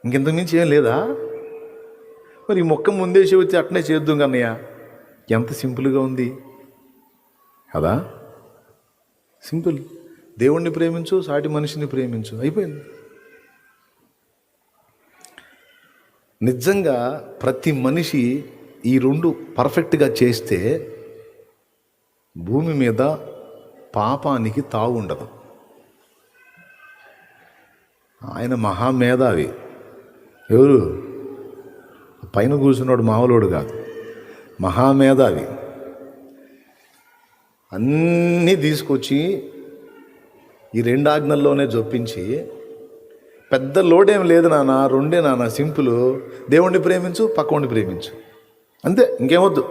ఇంకెంతకు మించి ఏం లేదా? మరి ఈ మొక్క ముందేసి వచ్చి అట్నే చేద్దాం కన్నయ్య, ఎంత సింపుల్గా ఉంది కదా. సింపుల్. దేవుణ్ణి ప్రేమించు, సాటి మనిషిని ప్రేమించు, అయిపోయింది. నిజంగా ప్రతి మనిషి ఈ రెండు పర్ఫెక్ట్గా చేస్తే భూమి మీద పాపానికి తావు ఉండదు. ఆయన మహామేధావి. ఎవరు? పైన కూర్చున్నాడు మామూలుడు కాదు, మహామేధావి. అన్నీ తీసుకొచ్చి ఈ 2 ఆజ్ఞల్లోనే జొప్పించి, పెద్ద లోడేం లేదు నాన్న, 2 నాన్న, సింపుల్. దేవుణ్ణి ప్రేమించు, పక్కవాడిని ప్రేమించు, అంతే, ఇంకేమొద్దు.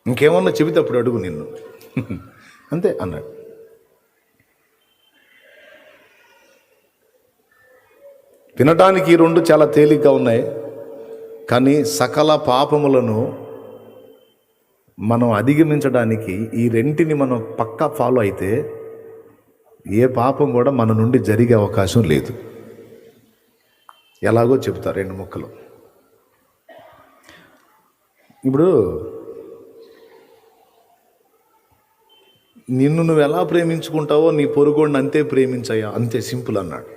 ఇంకేమన్నా చెబితే అప్పుడు అడుగు నిన్ను, అంతే అన్నాడు. వినడానికి ఈ 2 చాలా తేలిగ్గా ఉన్నాయి, కానీ సకల పాపములను మనం అధిగమించడానికి ఈ 2ని మనం పక్కా ఫాలో అయితే ఏ పాపం కూడా మన నుండి జరిగే అవకాశం లేదు. ఎలాగో చెప్తా 2 ముక్కలు. ఇప్పుడు నిన్ను నువ్వు ఎలా ప్రేమించుకుంటావో నీ పొరుగుడిని అంతే ప్రేమించయ్యా, అంతే, సింపుల్ అన్నాడు.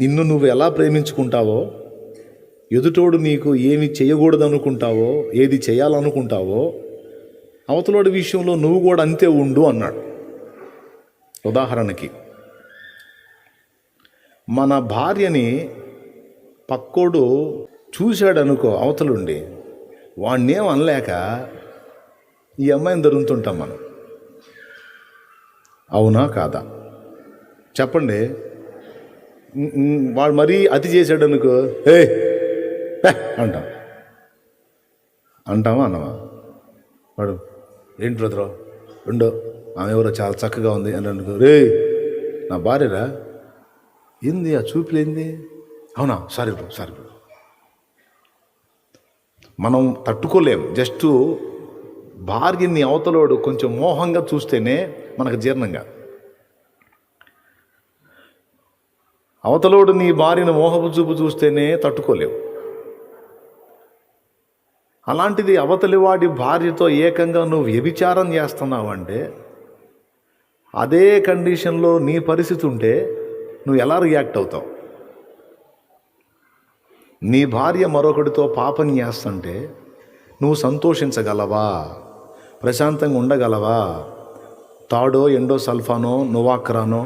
నిన్ను నువ్వు ఎలా ప్రేమించుకుంటావో, ఎదుటోడు నీకు ఏమి చేయకూడదు అనుకుంటావో, ఏది చేయాలనుకుంటావో, అవతలోడి విషయంలో నువ్వు కూడా అంతే ఉండు అన్నాడు. ఉదాహరణకి, మన భార్యని పక్కోడు చూశాడు అనుకో, అవతలుండి, వాడినేం అనలేక ఈ అమ్మాయిని దొరుకుతుంటాం మనం. అవునా కాదా చెప్పండి? వాడు మరీ అతి చేశాడు అనుకో, ఏ అంటామా అన్నమా? వాడు ఏంటి బ్రదరో రెండో ఆమె ఎవరో చాలా చక్కగా ఉంది అని అనుకో, రే నా భార్యరా, ఏంది ఆ చూపులేంది? అవునా, సారీ బ్రో, సారీ బ్రో. మనం తట్టుకోలేం. జస్ట్ భార్యని అవతలోడు కొంచెం మోహంగా చూస్తేనే మనకు జీర్ణంగా. అవతలోడు నీ భార్యను మోహపు చూపు చూస్తేనే తట్టుకోలేవు. అలాంటిది అవతలివాడి భార్యతో ఏకంగా నువ్వు వ్యభిచారం చేస్తున్నావు అంటే, అదే కండిషన్లో నీ పరిస్థితి ఉంటే నువ్వు ఎలా రియాక్ట్ అవుతావు? నీ భార్య మరొకటితో పాపం చేస్తుంటే నువ్వు సంతోషించగలవా? ప్రశాంతంగా ఉండగలవా? తాడో ఎండో సల్ఫానో నోవాక్రానో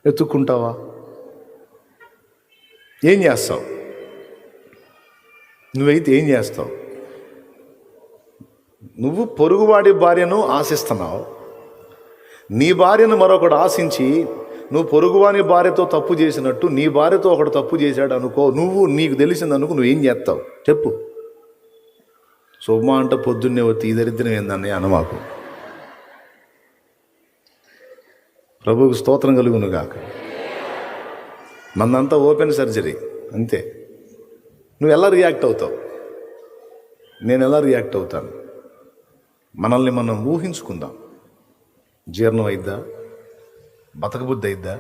ఎత్తుక్కుంటావా? ఏం చేస్తావు? నువ్వైతే ఏం చేస్తావు? నువ్వు పొరుగువాడి భార్యను ఆశిస్తున్నావు. నీ భార్యను మరొకడు ఆశించి నువ్వు పొరుగువాని భార్యతో తప్పు చేసినట్టు నీ భార్యతో ఒకడు తప్పు చేశాడు అనుకో, నీకు తెలిసిందనుకో, నువ్వేం చేస్తావు చెప్పు? శుభమా అంట పొద్దున్నే వచ్చి ఈ దరిద్రం ఏందని అనమాకు. ప్రభువుకు స్తోత్రం కలుగును గాక. మనంతా ఓపెన్ సర్జరీ, అంతే. నువ్వు ఎలా రియాక్ట్ అవుతావు? నేను ఎలా రియాక్ట్ అవుతాను? మనల్ని మనం ఊహించుకుందాం. జీర్ణం అయిద్దా? బతకబుద్ధి అయిద్దా?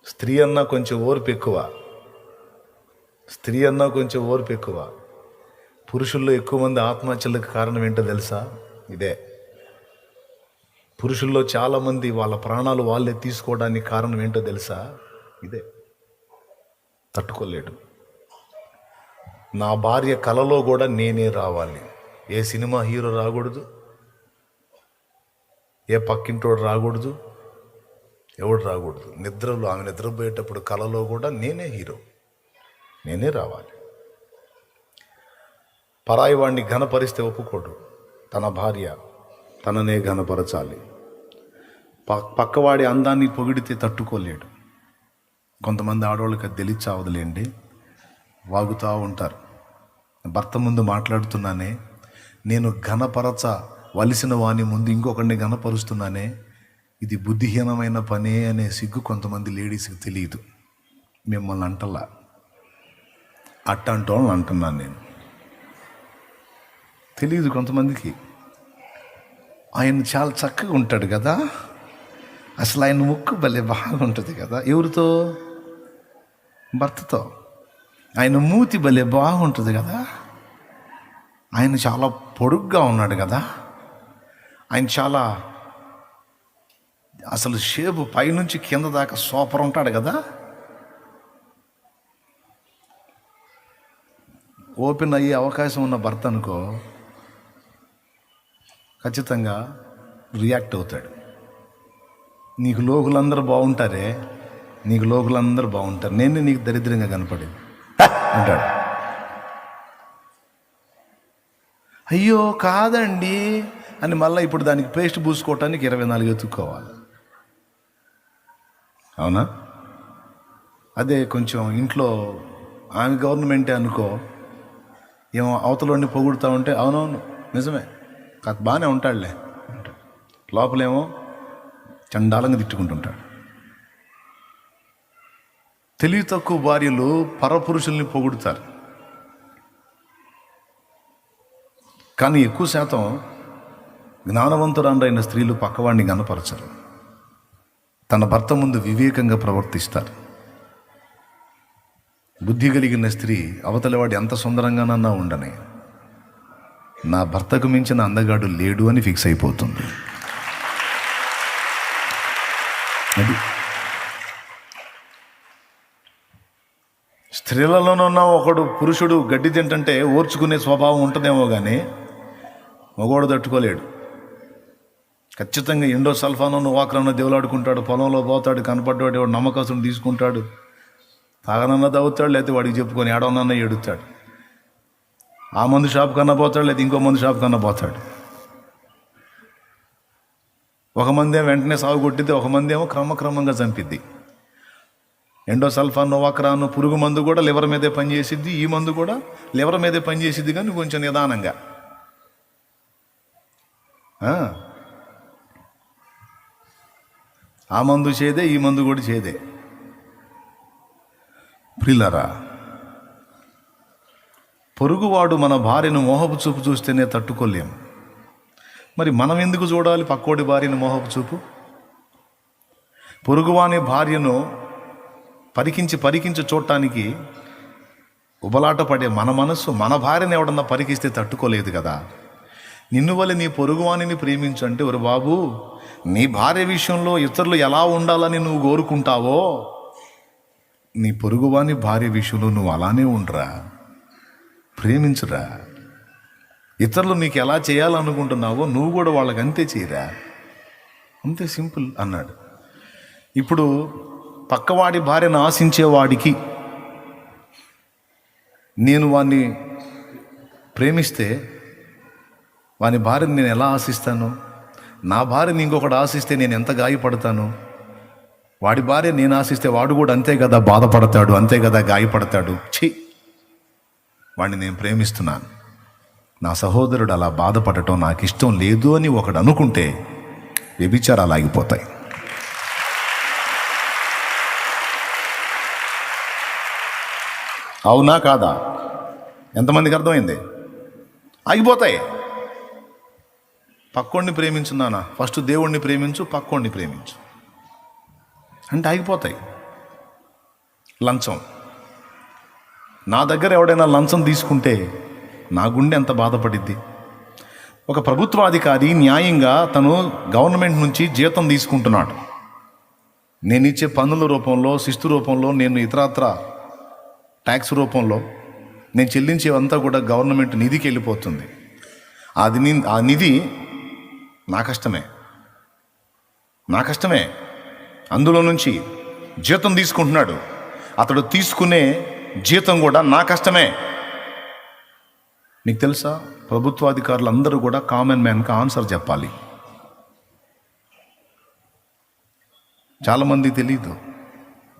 స్త్రీ అన్నా కొంచెం ఓర్పు ఎక్కువ, స్త్రీ అన్నా కొంచెం ఓర్పు ఎక్కువ. పురుషుల్లో ఎక్కువ మంది ఆత్మహత్యలకు కారణం ఏంటో తెలుసా? ఇదే. పురుషుల్లో చాలామంది వాళ్ళ ప్రాణాలు వాళ్ళే తీసుకోవడానికి కారణం ఏంటో తెలుసా? ఇదే. తట్టుకోలేడు. నా భార్య కలలో కూడా నేనే రావాలి. ఏ సినిమా హీరో రాకూడదు, ఏ పక్కింటోడు రాకూడదు, ఎవడు రాకూడదు. నిద్రలో ఆమె నిద్రపోయేటప్పుడు కలలో కూడా నేనే హీరో, నేనే రావాలి. పరాయి వాడిని ఘనపరిస్తే ఒప్పుకోడు. తన భార్య తననే ఘనపరచాలి. పక్కవాడి అందాన్ని పొగిడితే తట్టుకోలేడు. కొంతమంది ఆడవాళ్ళకి అది తెలియచావదులేండి, వాగుతూ ఉంటారు. భర్త ముందు మాట్లాడుతున్నానే, నేను ఘనపరచవలసిన వాని ముందు ఇంకొకరిని ఘనపరుస్తున్నానే, ఇది బుద్ధిహీనమైన పనే అనే సిగ్గు కొంతమంది లేడీస్కి తెలియదు. మిమ్మల్ని అంటలా, అట్టంటోళ్ళని అంటున్నాను నేను. తెలియదు కొంతమందికి. ఆయన చాలా చక్కగా ఉంటాడు కదా, అసలు ఆయన ముక్కు భలే బాగుంటుంది కదా. ఎవరితో? భర్తతో. ఆయన మూతి భలే బాగుంటుంది కదా. ఆయన చాలా పొడుగ్గా ఉన్నాడు కదా. ఆయన చాలా అసలు షేపు పైనుంచి కింద దాకా సూపర్ ఉంటాడు కదా. ఓపెన్ అయ్యే అవకాశం ఉన్న భర్త అనుకో, ఖచ్చితంగా రియాక్ట్ అవుతాడు. నీకు లోకులందరూ బాగుంటారే, నీకు లోకులందరూ బాగుంటారు, నేను నీకు దరిద్రంగా కనపడేది అంటాడు. అయ్యో కాదండి అని మళ్ళీ ఇప్పుడు దానికి పేస్ట్ పూసుకోవటానికి 24 ఎత్తుక్కోవాలి. అవునా? అదే కొంచెం ఇంట్లో ఆమె గవర్నమెంటే అనుకో, ఏమో అవతలని పొగుడుతూ ఉంటే అవునవును నిజమే కాదు బాగానే ఉంటాడులే, లోపలేమో చండాలంగా తిట్టుకుంటుంటాడు. తెలివి తక్కువ భార్యలు పరపురుషుల్ని పొగుడుతారు, కానీ ఎక్కువ శాతం జ్ఞానవంతురాండ్రైన స్త్రీలు పక్కవాడిని గనపరచరు. తన భర్త ముందు వివేకంగా ప్రవర్తిస్తారు. బుద్ధి కలిగిన స్త్రీ అవతలవాడు ఎంత సుందరంగానన్నా ఉండని, నా భర్తకు మించిన అందగాడు లేడు అని ఫిక్స్ అయిపోతుంది. అది స్త్రీలలోనున్న ఒకడు పురుషుడు గడ్డి తింటుంటే ఓర్చుకునే స్వభావం ఉంటుందేమో కానీ మగవాడు తట్టుకోలేడు. ఖచ్చితంగా ఎండో సల్ఫానో వాకరన్నో దేవులాడుకుంటాడు, పొలంలో పోతాడు, కనపడ్డాడు వాడు నమ్మకస్తుని తీసుకుంటాడు, తాగనన్నా తవ్వుతాడు, లేకపోతే వాడికి చెప్పుకొని ఏడవనన్నా ఏడుతాడు. ఆ మందు షాప్ కన్నా పోతాడు, లేకపోతే ఇంకో మందు షాప్ కన్నా పోతాడు. ఒక మంది ఏమో వెంటనే సాగు కొట్టిద్ది, ఒక మంది ఏమో క్రమక్రమంగా చంపిద్ది. ఎండో సల్ఫాన్ నోవాక్రాను పురుగు మందు కూడా లివర్ మీదే పనిచేసిద్ది, ఈ మందు కూడా లివర్ మీదే పనిచేసిద్ది, కానీ కొంచెం నిదానంగా. ఆ మందు చేదే, ఈ మందు కూడా చేదే. ప్రియులారా, పొరుగువాడు మన భార్యను మోహపు చూపు చూస్తేనే తట్టుకోలేం. మరి మనం ఎందుకు చూడాలి పక్కోడి భార్యను మోహపు చూపు? పొరుగువాని భార్యను పరికించి చూడటానికి ఉబలాట పడే మన మనస్సు మన భార్యను ఎవడన్నా పరికిస్తే తట్టుకోలేదు కదా. నిన్ను వల్ల నీ పొరుగువాణిని ప్రేమించు అంటే, ఒరు బాబు, నీ భార్య విషయంలో ఇతరులు ఎలా ఉండాలని నువ్వు కోరుకుంటావో నీ పొరుగువాని భార్య విషయంలో నువ్వు అలానే ఉండరా, ప్రేమించురా. ఇతరులు నీకు ఎలా చేయాలనుకుంటున్నావో నువ్వు కూడా వాళ్ళకి అంతే చేయరా, అంతే సింపుల్ అన్నాడు. ఇప్పుడు పక్కవాడి భార్యను ఆశించేవాడికి నేను వాడిని ప్రేమిస్తే వాని భార్యను నేను ఎలా ఆశిస్తాను? నా భార్యని ఇంకొకటి ఆశిస్తే నేను ఎంత గాయపడతాను? వాడి భార్య నేను ఆశిస్తే వాడు కూడా అంతే కదా బాధపడతాడు, అంతే కదా గాయపడతాడు. వాడిని నేను ప్రేమిస్తున్నాను, నా సహోదరుడు అలా బాధపడటం నాకు ఇష్టం లేదు అని ఒకడు అనుకుంటే వ్యభిచారాలు ఆగిపోతాయి. అవునా కాదా? ఎంతమందికి అర్థమైంది? ఆగిపోతాయి. పక్కోడిని ప్రేమించు నాన్న, ఫస్ట్ దేవుణ్ణి ప్రేమించు, పక్కోడిని ప్రేమించు అంటే ఆగిపోతాయి. లంచం, నా దగ్గర ఎవడైనా లంచం తీసుకుంటే నా గుండె ఎంత బాధపడిద్ది. ఒక ప్రభుత్వాధికారి న్యాయంగా తను గవర్నమెంట్ నుంచి జీతం తీసుకుంటున్నాడు, నేను ఇచ్చే పన్నుల రూపంలో, శిస్తు రూపంలో, నేను ఇతరత్ర ట్యాక్స్ రూపంలో నేను చెల్లించేవంతా కూడా గవర్నమెంట్ నిధికి వెళ్ళిపోతుంది. ఆ నిధి నా కష్టమే. అందులో నుంచి జీతం తీసుకుంటున్నాడు, అతడు తీసుకునే జీతం కూడా నా కష్టమే. నీకు తెలుసా, ప్రభుత్వాధికారులు అందరూ కూడా కామన్ మ్యాన్కి ఆన్సర్ చెప్పాలి. చాలామంది తెలీదు.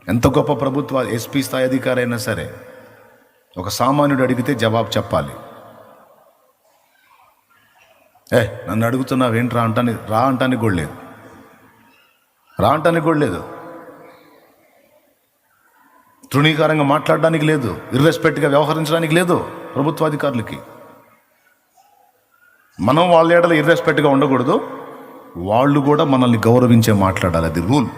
ఎంత గొప్ప ప్రభుత్వ ఎస్పీ స్థాయి అధికారి అయినా సరే ఒక సామాన్యుడు అడిగితే జవాబు చెప్పాలి. నన్ను అడుగుతున్నావు ఏంట్రా అంటానికి కూడా లేదు, తృణీకారంగా మాట్లాడడానికి లేదు, ఇర్రెస్పెక్ట్గా వ్యవహరించడానికి లేదు ప్రభుత్వాధికారులకి. మనం వాళ్ళ ఏడలో ఇర్రెస్పెక్ట్గా ఉండకూడదు, వాళ్ళు కూడా మనల్ని గౌరవించే మాట్లాడాలి. అది రూల్.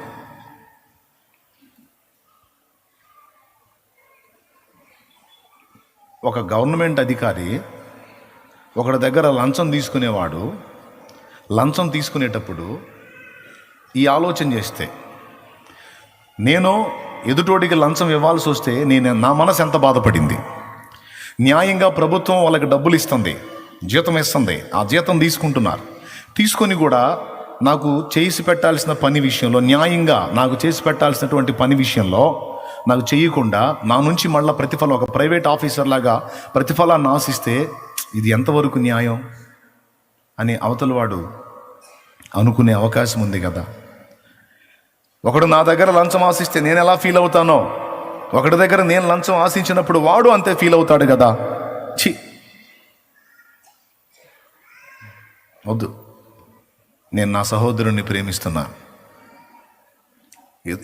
ఒక గవర్నమెంట్ అధికారి ఒకడి దగ్గర లంచం తీసుకునేవాడు లంచం తీసుకునేటప్పుడు ఈ ఆలోచన చేస్తే, నేను ఎదుటోడికి లంచం ఇవ్వాల్సి వస్తే నా మనసు ఎంత బాధపడింది. న్యాయంగా ప్రభుత్వం వాళ్ళకి డబ్బులు ఇస్తుంది, జీతం ఇస్తుంది, ఆ జీతం తీసుకొని కూడా నాకు చేసి పెట్టాల్సిన పని విషయంలో, న్యాయంగా నాకు చేసి పెట్టాల్సినటువంటి పని విషయంలో నాకు చేయకుండా నా నుంచి మళ్ళీ ప్రతిఫలం, ఒక ప్రైవేట్ ఆఫీసర్ లాగా ప్రతిఫలాన్ని ఆశిస్తే ఇది ఎంతవరకు న్యాయం అని అవతలవాడు అనుకునే అవకాశం ఉంది కదా. ఒకడు నా దగ్గర లంచం ఆశిస్తే నేను ఎలా ఫీల్ అవుతానో, ఒకటి దగ్గర నేను లంచం ఆశించినప్పుడు వాడు అంతే ఫీల్ అవుతాడు కదా. వద్దు. నేను నా సహోదరుణ్ణి ప్రేమిస్తున్నా.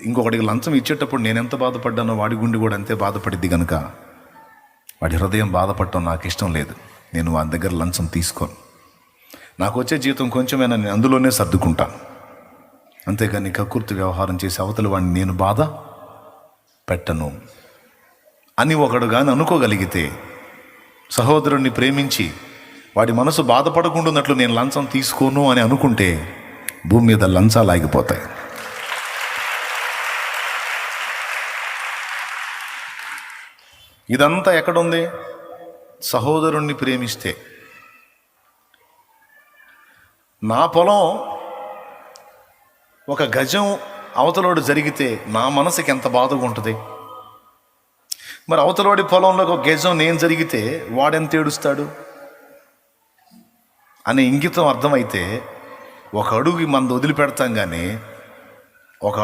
ఇంకొకటికి లంచం ఇచ్చేటప్పుడు నేను ఎంత బాధపడ్డానో వాడి గుండె కూడా అంతే బాధపడిద్ది కనుక వాడి హృదయం బాధపడటం నాకు ఇష్టం లేదు. నేను వాడి దగ్గర లంచం తీసుకోను. నాకు వచ్చే జీతం కొంచెమైనా నేను అందులోనే సర్దుకుంటాను. అంతేగాని కక్కుర్తి వ్యవహారం చేసి అవతల వాడిని నేను బాధ పెట్టను అని ఒకడు కానీ అనుకోగలిగితే, సహోదరుణ్ణి ప్రేమించి వాడి మనసు బాధపడకుండాన్నట్లు నేను లంచం తీసుకోను అని అనుకుంటే భూమి మీద లంచాలు ఆగిపోతాయి. ఇదంతా ఎక్కడుంది? సహోదరుణ్ణి ప్రేమిస్తే. నా పొలం ఒక గజం అవతలోడు జరిగితే నా మనసుకి ఎంత బాధగా ఉంటుంది. మరి అవతలోడి పొలంలో ఒక గజం నేను జరిగితే వాడెంత ఏడుస్తాడు అనే ఇంగితం అర్థమైతే ఒక అడుగు మంది వదిలిపెడతాం, కానీ ఒక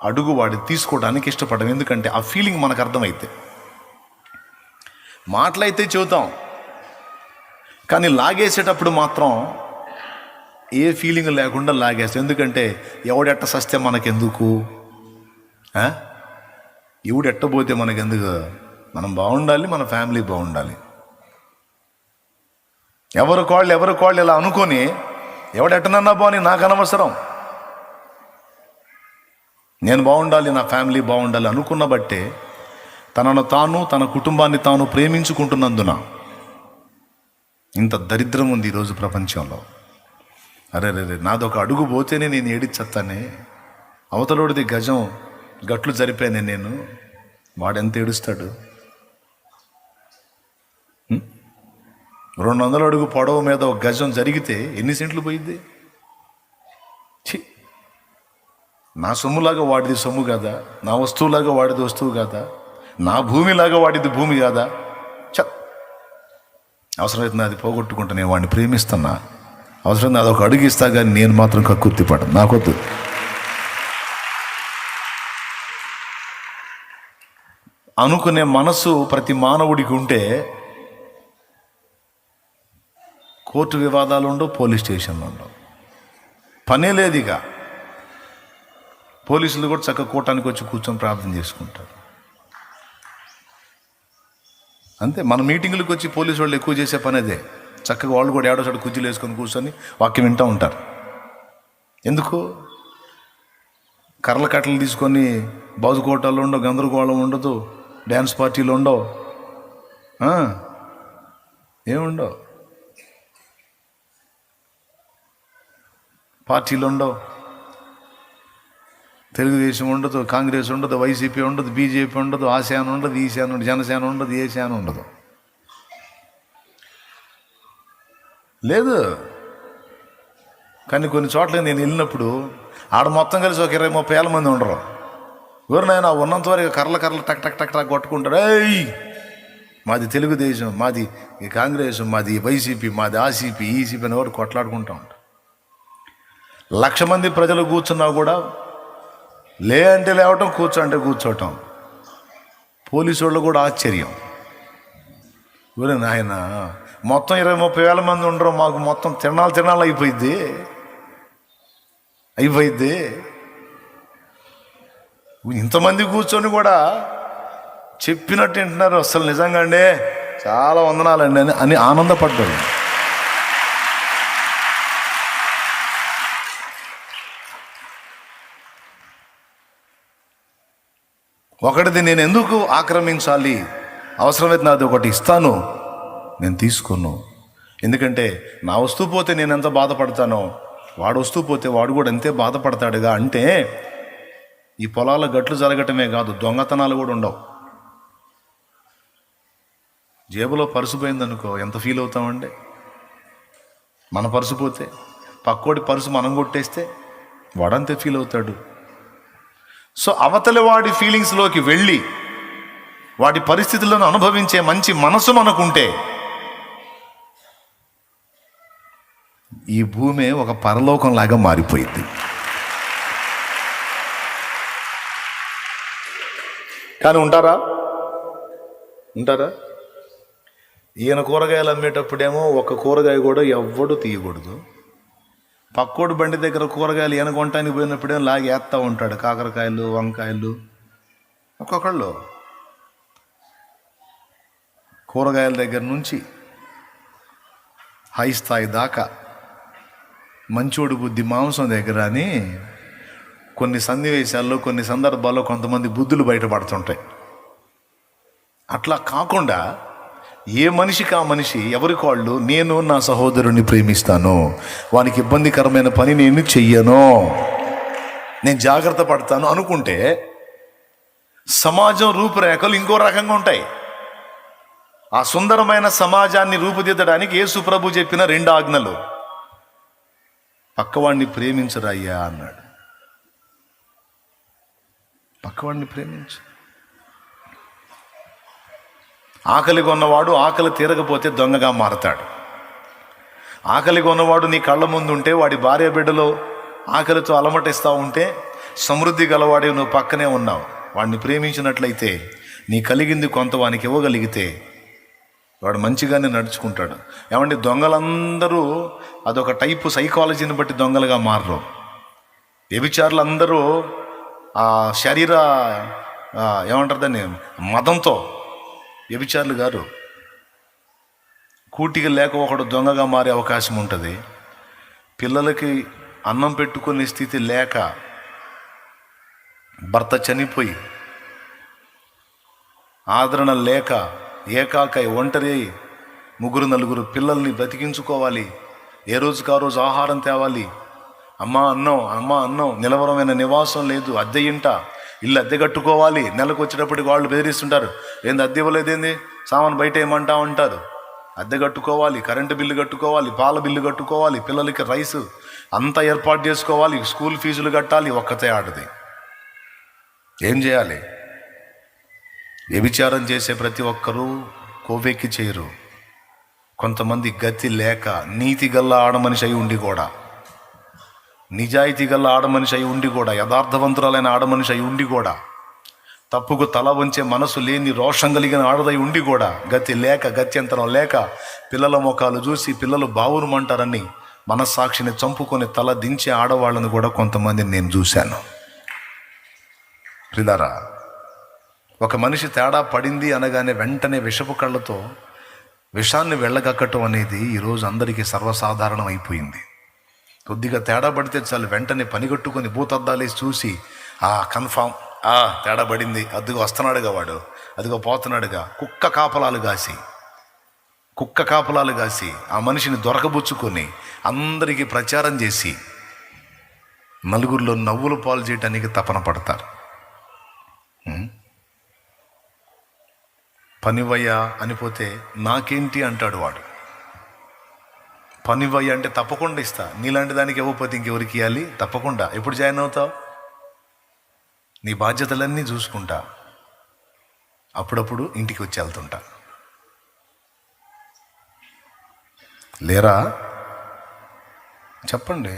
అడుగు వాడి తీసుకోవడానికి ఇష్టపడడం. ఎందుకంటే ఆ ఫీలింగ్ మనకు అర్థమైతే. మాటలైతే చెబుతాం, కానీ లాగేసేటప్పుడు మాత్రం ఏ ఫీలింగ్ లేకుండా లాగేస్తాం. ఎందుకంటే ఎవడెట్ట సస్తే మనకెందుకు, ఎవడెట్టబోతే మనకెందుకు, మనం బాగుండాలి, మన ఫ్యామిలీ బాగుండాలి. ఎవరికోళ్ళు ఇలా అనుకొని ఎవడెట్టనన్నా పోని నాకు అనవసరం, నేను బాగుండాలి, నా ఫ్యామిలీ బాగుండాలి అనుకున్న బట్టే తనను తాను, తన కుటుంబాన్ని తాను ప్రేమించుకుంటున్నందున ఇంత దరిద్రం ఉంది ఈరోజు ప్రపంచంలో. అరే నాదొక అడుగు పోతేనే నేను ఏడిచ్చేస్తానే, అవతలోడిది గజం గట్లు జరిపానే నేను, వాడెంత ఏడుస్తాడు. 200 అడుగు పొడవు మీద ఒక గజం జరిగితే ఎన్ని సెంట్లు పోయిద్ది. నా సొమ్ములాగా వాడిది సొమ్ము కాదా, నా వస్తువులాగా వాడిది వస్తువు కాదా, నా భూమిలాగా వాడిది భూమి కాదా. అవసరమైతే అది పోగొట్టుకుంటా, నేను వాడిని ప్రేమిస్తున్నా, అవసరం అదొక అడుగు ఇస్తా, కానీ నేను మాత్రం కక్కుర్తి పడను, నాకొద్దు. అనుకునే మనసు ప్రతి మానవుడికి ఉంటే కోర్టు వివాదాలు ఉండవు, పోలీస్ స్టేషన్లు ఉండవు, పనే లేదు. ఇక పోలీసులు కూడా చక్కగా కూటానికి వచ్చి కూర్చొని ప్రార్థన చేసుకుంటారు అంతే. మన మీటింగులకు వచ్చి పోలీసు వాళ్ళు ఎక్కువ చేసే పని అదే. చక్కగా వాళ్ళు కూడా ఏడో చోట కుర్చీలు వేసుకొని కూర్చొని వాక్యం వింటూ ఉంటారు. ఎందుకు? కర్రల కట్టలు తీసుకొని బాజుకోటాలు ఉండవు, గందరగోళం ఉండదు, డ్యాన్స్ పార్టీలు ఉండవు, ఏముండవు, పార్టీలు ఉండవు, తెలుగుదేశం ఉండదు, కాంగ్రెస్ ఉండదు, వైసీపీ ఉండదు, బీజేపీ ఉండదు, ఆ సేన ఉండదు, ఈ సేన ఉండదు, జనసేన ఉండదు, ఏ సేన ఉండదు. లేదు. కానీ కొన్ని చోట్ల నేను వెళ్ళినప్పుడు ఆడ మొత్తం కలిసి ఒక 20-30 మంది ఉండరు. ఎవరినైనా ఉన్నంత వరకు కర్రలు టక్ టక్ టక్ టక్ కొట్టుకుంటారు. మాది తెలుగుదేశం, మాది కాంగ్రెస్, మాది వైసీపీ, మాది ఆసీపీ, ఈసీపీ అని ఎవరు కొట్లాడుకుంటూ ఉంటారు. 1,00,000 మంది ప్రజలు కూర్చున్నా కూడా లే అంటే లేవటం, కూర్చో అంటే కూర్చోవటం. పోలీసు వాళ్ళు కూడా ఆశ్చర్యం. ఊరే నాయన, మొత్తం 20-30 మంది ఉండరు, మాకు మొత్తం తిరణాలు అయిపోయిద్ది. ఇంతమంది కూర్చొని కూడా చెప్పినట్టు వింటున్నారు. అసలు నిజంగా అండి చాలా వందనాలండి అని ఆనందపడ్డారు. ఒకటిది నేను ఎందుకు ఆక్రమించాలి? అవసరమైతే నాది ఒకటి ఇస్తాను, నేను తీసుకోను. ఎందుకంటే నా వస్తువు పోతే నేను ఎంత బాధపడతానో వాడు వస్తువు పోతే వాడు కూడా అంతే బాధపడతాడుగా. అంటే ఈ పొలాల గట్లు జరగటమే కాదు, దొంగతనాలు కూడా ఉండవు. జేబులో పర్సు పోయిందనుకో ఎంత ఫీల్ అవుతామండి. మన పర్సు పోతే, పక్కోడి పర్సు మనం కొట్టేస్తే వాడంతే ఫీల్ అవుతాడు. సో అవతలి వాడి ఫీలింగ్స్లోకి వెళ్ళి వాటి పరిస్థితులను అనుభవించే మంచి మనసు మనకుంటే ఈ భూమి ఒక పరలోకంలాగా మారిపోయింది. కానీ ఉంటారా? ఈయన కూరగాయలు అమ్మేటప్పుడేమో ఒక కూరగాయ కూడా ఎవ్వడు తీయకూడదు. పక్కోడు బండి దగ్గర కూరగాయలు ఈయన కొనటానికి పోయినప్పుడేమో లాగేస్తూ ఉంటాడు. కాకరకాయలు, వంకాయలు, ఒక్కొక్కళ్ళు కూరగాయల దగ్గర నుంచి హై స్థాయి దాకా మంచోడు బుద్ధి మాంసం దగ్గర అని కొన్ని సన్నివేశాల్లో, కొన్ని సందర్భాల్లో కొంతమంది బుద్ధులు బయటపడుతుంటాయి. అట్లా కాకుండా ఏ మనిషికి ఆ మనిషి ఎవరికి వాళ్ళు, నేను నా సహోదరుని ప్రేమిస్తాను, వానికి ఇబ్బందికరమైన పని నేను చెయ్యను, నేను జాగ్రత్త పడతాను అనుకుంటే సమాజం రూపురేఖలు ఇంకో రకంగా ఉంటాయి. ఆ సుందరమైన సమాజాన్ని రూపుదిద్దడానికి యేసు ప్రభు చెప్పిన 2 ఆజ్ఞలు. పక్కవాడిని ప్రేమించరయ్యా అన్నాడు. పక్కవాడిని ప్రేమించు. ఆకలి కొన్నవాడు ఆకలి తీరకపోతే దొంగగా మారతాడు. ఆకలి కొన్నవాడు నీ కళ్ళ ముందు ఉంటే, వాడి భార్య బిడ్డలో ఆకలితో అలమటిస్తూ ఉంటే, సమృద్ధి గలవాడే నువ్వు పక్కనే ఉన్నావు. వాడిని ప్రేమించినట్లయితే నీ కలిగింది కొంత వానికి ఇవ్వగలిగితే వాడు మంచిగానే నడుచుకుంటాడు. ఏమంటే దొంగలందరూ అదొక టైపు సైకాలజీని బట్టి దొంగలుగా మారరు. వ్యభిచారులు అందరూ ఆ శరీర ఏమంటారు దాన్ని, మదంతో వ్యభిచారులు గారు. కూటికి లేక ఒకడు దొంగగా మారే అవకాశం ఉంటుంది. పిల్లలకి అన్నం పెట్టుకునే స్థితి లేక భర్త చనిపోయి ఆదరణ లేక ఏకాకై ఒంటరి 3-4 పిల్లల్ని బ్రతికించుకోవాలి. ఏ రోజుకు ఆ రోజు ఆహారం తేవాలి. అమ్మ అన్నం నిలవరమైన నివాసం లేదు. అద్దె ఇంట ఇల్లు అద్దె కట్టుకోవాలి. నెలకు వచ్చేటప్పటికి వాళ్ళు బెదిరిస్తుంటారు. ఏంది అద్దె ఇవ్వలేదేంది, సామాన్ బయట ఏమంటా ఉంటారు. అద్దె కట్టుకోవాలి, కరెంటు బిల్లు కట్టుకోవాలి, పాల బిల్లు కట్టుకోవాలి, పిల్లలకి రైసు అంతా ఏర్పాటు చేసుకోవాలి, స్కూల్ ఫీజులు కట్టాలి. ఒక్కతే ఆడది. ఏం చేయాలి? వ్యభిచారం చేసే ప్రతి ఒక్కరూ కోవెక్కి చేయరు. కొంతమంది గతి లేక నీతి గల్ల ఆడమనిషి అయి ఉండి కూడా, నిజాయితీ గల్ల ఆడమనిషి అయి ఉండి కూడా, యథార్థవంతురాలైన ఆడమనిషి అయి ఉండి కూడా, తప్పుకు తల వంచే మనసు లేని రోషం కలిగిన ఆడదై ఉండి కూడా గతి లేక, గత్యంతరం లేక పిల్లల ముఖాలు చూసి పిల్లలు బావురుమంటారని మనస్సాక్షిని చంపుకొని తల దించే ఆడవాళ్ళను కూడా కొంతమందిని నేను చూశాను. ప్రియులారా, ఒక మనిషి తేడా పడింది అనగానే వెంటనే విషపు కళ్ళతో విషాన్ని వెళ్ళగక్కటం అనేది ఈరోజు అందరికీ సర్వసాధారణం అయిపోయింది. కొద్దిగా తేడా పడితే చాలు వెంటనే పనిగట్టుకొని భూతద్దాలేసి చూసి కన్ఫామ్ తేడా పడింది, అదిగో వస్తున్నాడుగా వాడు, అదిగో పోతున్నాడుగా, కుక్క కాపలాలు కాసి ఆ మనిషిని దొరకబుచ్చుకొని అందరికీ ప్రచారం చేసి నలుగురిలో నవ్వులు పాలు చేయటానికి తపన పడతారు. పనివయ్యా అనిపోతే నాకేంటి అంటాడు వాడు. పనివయ్య అంటే తప్పకుండా ఇస్తా, నీలాంటి దానికి ఇవ్వకపోతే ఇంకెవరికి ఇవ్వాలి? తప్పకుండా. ఎప్పుడు జాయిన్ అవుతావు? నీ బాధ్యతలన్నీ చూసుకుంటా, అప్పుడప్పుడు ఇంటికి వచ్చి వెళ్తుంటా. లేరా? చెప్పండి.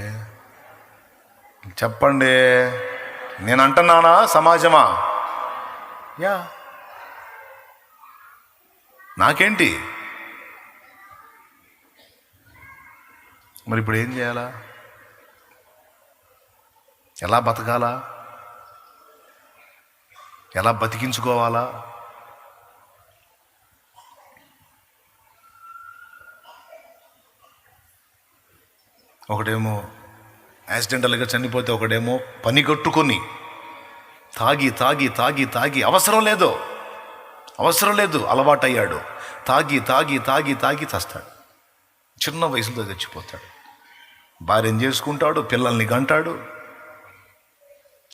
నేను అంటున్నానా సమాజమా? యా, నాకేంటి? మరి ఇప్పుడు ఏం చేయాలా? ఎలా బతకాలా? ఎలా బతికించుకోవాలా? ఒకడేమో యాక్సిడెంటల్గా చనిపోతే, ఒకడేమో పని కట్టుకొని తాగి తాగి తాగి తాగి అవసరం లేదు అలవాటయ్యాడు. తాగి తాగి తాగి తాగి చస్తాడు. చిన్న వయసులో చచ్చిపోతాడు. భార్యను చేసుకుంటాడు, పిల్లల్ని గంటాడు.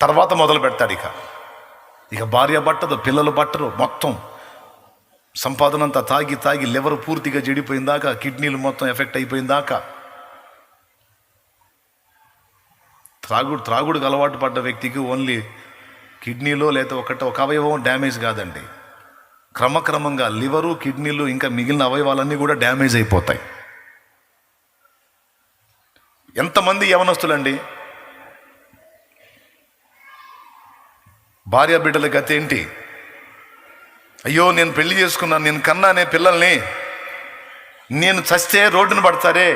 తర్వాత మొదలు పెడతాడు ఇక భార్య పట్టదు, పిల్లలు పట్టరు. మొత్తం సంపాదన అంతా తాగి తాగి లివర్ పూర్తిగా చెడిపోయిందాకా, కిడ్నీలు మొత్తం ఎఫెక్ట్ అయిపోయిందాకా. త్రాగుడికి అలవాటు పడ్డ వ్యక్తికి ఓన్లీ కిడ్నీలో లేదా ఒక అవయవం డ్యామేజ్ కాదండి, క్రమక్రమంగా లివరు, కిడ్నీలు ఇంకా మిగిలిన అవయవాలన్నీ కూడా డ్యామేజ్ అయిపోతాయి. ఎంతమంది యవనస్తులండి భార్య బిడ్డల గతి ఏంటి? అయ్యో నేను పెళ్లి చేసుకున్నాను, నేను కన్నానే పిల్లల్ని, నేను చస్తే రోడ్డున పడతారే,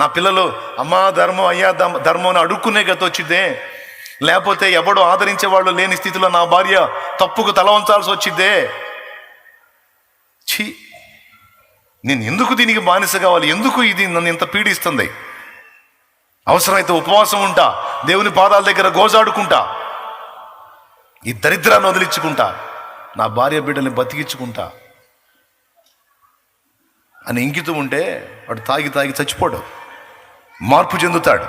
నా పిల్లలు అమ్మా ధర్మం అయ్యా ధర్మం అని అడుక్కునే గతి వచ్చిద్దే, లేకపోతే ఎవడో ఆదరించేవాళ్ళు లేని స్థితిలో నా భార్య తప్పుకు తల వంచాల్సి వచ్చిద్దే. ఛీ, నేను ఎందుకు దీనికి బానిస కావాలి? ఎందుకు ఇది నన్ను ఇంత పీడిస్తుంది? అవసరమైతే ఉపవాసం ఉంటా, దేవుని పాదాల దగ్గర గోజాడుకుంటా, ఈ దరిద్రాన్ని వదిలించుకుంటా, నా భార్య బిడ్డల్ని బతికించుకుంటా అని ఇంకితం ఉంటే వాడు తాగి తాగి చచ్చిపోడు, మార్పు చెందుతాడు.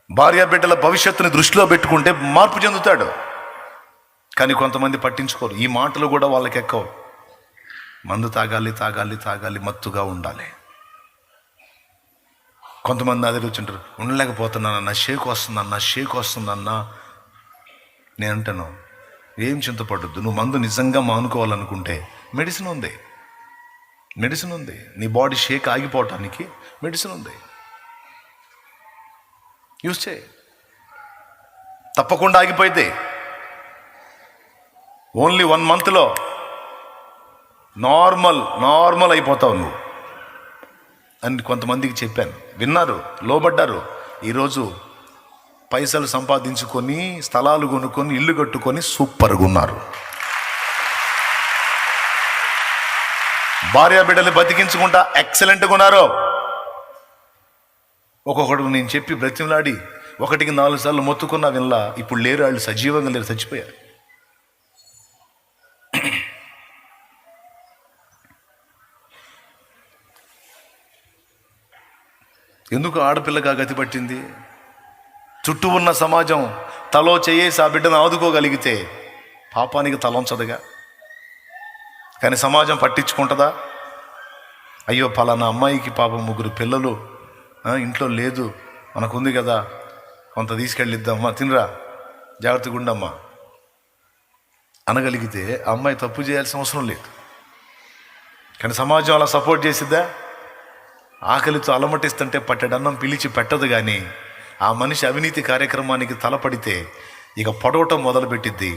భార్య బిడ్డల భవిష్యత్తుని దృష్టిలో పెట్టుకుంటే మార్పు చెందుతాడు. కానీ కొంతమంది పట్టించుకోరు. ఈ మాటలు కూడా వాళ్ళకి ఎక్కవు. మందు తాగాలి తాగాలి తాగాలి, మత్తుగా ఉండాలి. కొంతమంది అదే కూర్చుంటారు, ఉండలేకపోతున్నానన్నా, షేక్ వస్తుందన్నా. నేను అంటాను, ఏం చింతపడద్దు. నువ్వు మందు నిజంగా మానుకోవాలనుకుంటే మెడిసిన్ ఉంది. నీ బాడీ షేక్ ఆగిపోవటానికి మెడిసిన్ ఉంది, యూజ్ చేయి. తప్పకుండా ఆగిపోయింది. ఓన్లీ 1 monthలో నార్మల్ అయిపోతావు నువ్వు అని కొంతమందికి చెప్పాను. విన్నారు, లోబడ్డారు. ఈరోజు పైసలు సంపాదించుకొని, స్థలాలు కొనుక్కొని, ఇల్లు కట్టుకొని సూపర్గా ఉన్నారు. భార్య బిడ్డలు బతికించుకుంటా ఎక్సలెంట్గా ఉన్నారు. ఒక్కొక్కడు నేను చెప్పి బ్రతిమలాడి 1కి 4 సార్లు మొత్తుకున్నా వినలా. ఇప్పుడు లేరు, వాళ్ళు సజీవంగా లేరు, చచ్చిపోయారు. ఎందుకు ఆడపిల్లగా గతి పట్టింది? చుట్టూ ఉన్న సమాజం తలో చేయేసి ఆ బిడ్డను ఆదుకోగలిగితే పాపానికి తలంచదుగా. కానీ సమాజం పట్టించుకుంటుందా? అయ్యో పలానా అమ్మాయికి పాపం 3 పిల్లలు, ఇంట్లో లేదు, మనకుంది కదా, కొంత తీసుకెళ్ళిద్దామా, తినరా, జాగ్రత్తగా ఉండమ్మా అనగలిగితే ఆ అమ్మాయి తప్పు చేయాల్సిన అవసరం లేదు. కానీ సమాజం అలా సపోర్ట్ చేసిద్దా? ఆకలితో అలమటిస్తుంటే పట్టెడన్నం పిలిచి పెట్టదు. కానీ ఆ మనిషి అవినీతి కార్యక్రమానికి తలపడితే ఇక పొడవటం మొదలుపెట్టిద్ది.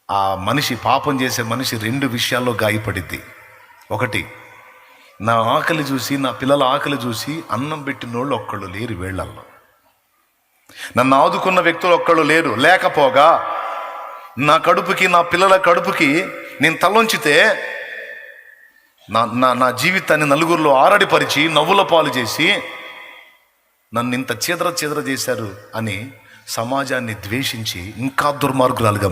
ఆ మనిషి, పాపం చేసే మనిషి 2 విషయాల్లో గాయపడిద్ది. 1, నా ఆకలి చూసి, నా పిల్లల ఆకలి చూసి అన్నం పెట్టినోళ్ళు ఒక్కళ్ళు లేరు వేళ్లల్లో. నన్ను ఆదుకున్న వ్యక్తులు ఒక్కళ్ళు లేరు. లేకపోగా నా కడుపుకి, నా పిల్లల కడుపుకి నేను తలొంచితే నా జీవితాన్ని నలుగురిలో ఆరడిపరిచి నవ్వుల పాలు చేసి నన్ను ఇంత చీదర చేశారు అని సమాజాన్ని ద్వేషించి ఇంకా దుర్మార్గురాలుగా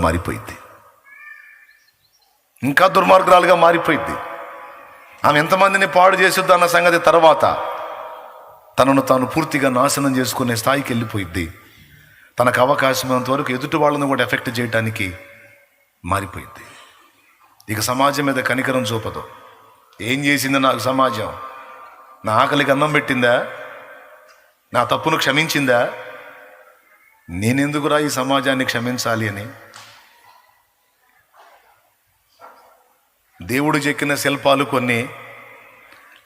మారిపోయింది. ఆమె ఎంతమందిని పాడు చేసిద్దు అన్న సంగతి తర్వాత తనను తాను పూర్తిగా నాశనం చేసుకునే స్థాయికి వెళ్ళిపోయింది. తనకు అవకాశం అంతవరకు ఎదుటి వాళ్ళను కూడా ఎఫెక్ట్ చేయడానికి మారిపోయింది. ఇక సమాజం మీద కనికరం చూపదు. ఏం చేసింది నాకు సమాజం? నా ఆకలికి అన్నం పెట్టిందా? నా తప్పును క్షమించిందా? నేనెందుకురా ఈ సమాజాన్ని క్షమించాలి అని? దేవుడు చెక్కిన శిల్పాలు కొన్ని,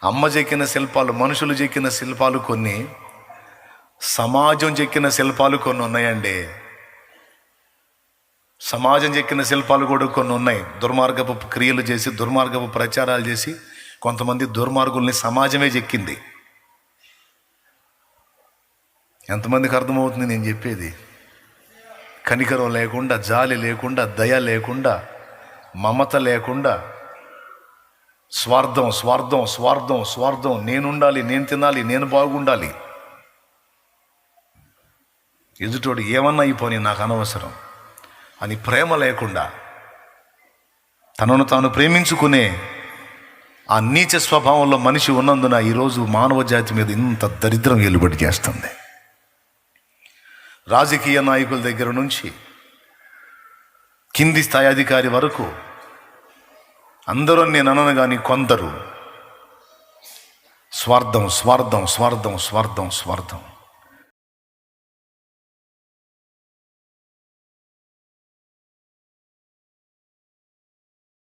అమ్మ చెక్కిన శిల్పాలు, మనుషులు చెక్కిన శిల్పాలు కొన్ని, సమాజం చెక్కిన శిల్పాలు కొన్ని ఉన్నాయండి. సమాజం చెక్కిన శిల్పాలు కూడా కొన్ని ఉన్నాయి. దుర్మార్గపు క్రియలు చేసి, దుర్మార్గపు ప్రచారాలు చేసి కొంతమంది దుర్మార్గుల్ని సమాజమే చెక్కింది. ఎంతమందికి అర్థమవుతుంది నేను చెప్పేది? కనికరం లేకుండా, జాలి లేకుండా, దయ లేకుండా, మమత లేకుండా, స్వార్థం, నేనుండాలి, నేను తినాలి, నేను బాగుండాలి. ఎదుటోడు ఏమన్నా అయిపోని నాకు అనవసరం అని ప్రేమ లేకుండా తనను తాను ప్రేమించుకునే ఆ నీచ స్వభావంలో మనిషి ఉన్నందున ఈరోజు మానవ జాతి మీద ఇంత దరిద్రం ఏలుబడి చేస్తుంది. రాజకీయ నాయకుల దగ్గర నుంచి కింది స్థాయి అధికారి వరకు అందరూ నేను అనను కానీ కొందరు స్వార్థం స్వార్థం స్వార్థం స్వార్థం స్వార్థం